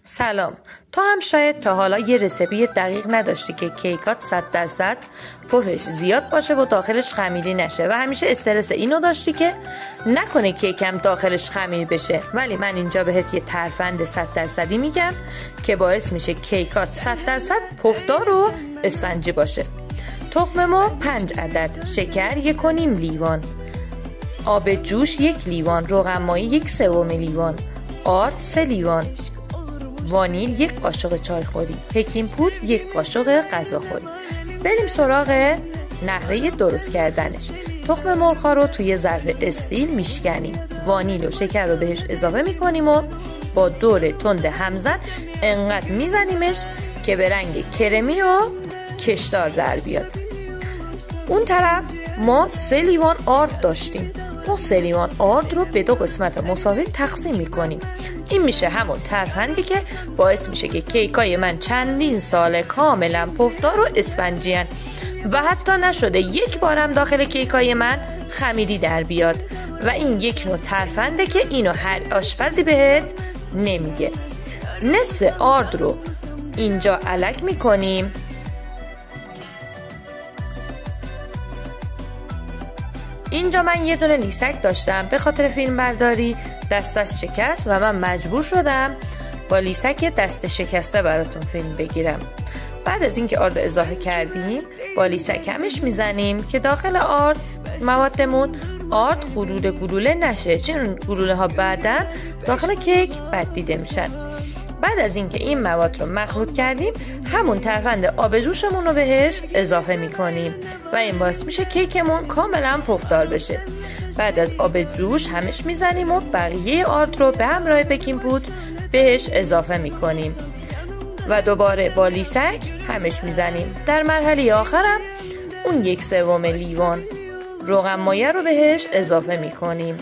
سلام. تو هم شاید تا حالا یه رسیپی دقیق نداشتی که کیکات 100% پفش زیاد باشه و داخلش خمیری نشه و همیشه استرس اینو داشتی که نکنه کیکم داخلش خمیر بشه، ولی من اینجا بهت یه ترفند 100% میگم که باعث میشه کیکات 100% پفدار و اسفنجی باشه. تخم مرغ 5 عدد، شکر 1.5 لیوان، آب جوش 1 لیوان، روغن مایی 1/3 لیوان، آرد 3 لیوان، وانیل 1 قاشق چایخوری، پکین پودر 1 قاشق غذاخوری. بریم سراغ نحوه درست کردنش. تخم مرغ رو توی ظرف استیل میشکنیم، وانیل و شکر رو بهش اضافه میکنیم و با دور تند همزن انقدر میزنیمش که به رنگ کرمی و کشدار در بیاد. اون طرف ما 3 لیوان آرد داشتیم. ما 3 لیوان آرد رو به 2 قسمت مساوی تقسیم میکنیم. این میشه همون ترفندی که باعث میشه که کیکای من چندین سال کاملا پفدار و اسفنجی هن و حتی نشده یک بارم داخل کیکای من خمیری در بیاد و این یک نوع ترفنده که اینو هر آشپزی بهت نمیگه. نصف آرد رو اینجا الک میکنیم. اینجا من یه دونه لیسک داشتم، به خاطر فیلم برداری دستش شکست و من مجبور شدم با لیسک دست شکسته براتون فیلم بگیرم. بعد از اینکه آرد اضافه کردیم با لیسک همش میزنیم که داخل آرد موادمون آرد گلوله نشه، چون گلوله ها بعداً داخل کیک بد دیده میشن. بعد از اینکه این مواد رو مخلوط کردیم همون ترفند آب جوشمون رو بهش اضافه میکنیم و این باعث میشه کیکمون کاملا پفدار بشه. بعد از آب جوش همش میزنیم و بقیه آرد رو به همراه بکینگ پودر بهش اضافه میکنیم و دوباره با لیسک همش میزنیم. در مرحله آخرم اون 1/3 لیوان روغن مایه رو بهش اضافه میکنیم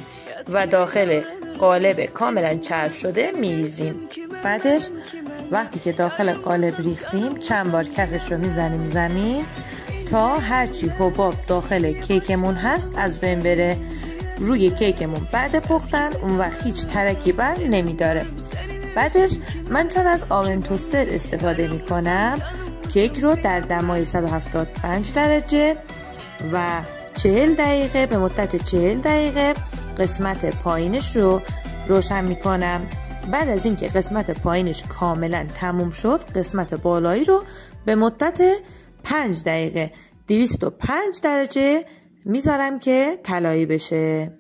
و داخل قالب کاملا چرب شده میریزیم. بعدش وقتی که داخل قالب ریختیم چند بار کفش رو میزنیم زمین تا هرچی حباب داخل کیکمون هست از بین بره. روی کیکمون بعد پختن اون وقت هیچ ترکی بر نمیداره. بعدش من چون از آون توستر استفاده میکنم کیک رو در دمای 175 درجه و 40 دقیقه به مدت 40 دقیقه قسمت پایینش رو روشن میکنم. بعد از اینکه قسمت پایینش کاملا تموم شد قسمت بالایی رو به مدت 5 دقیقه 205 درجه میذارم که طلایی بشه.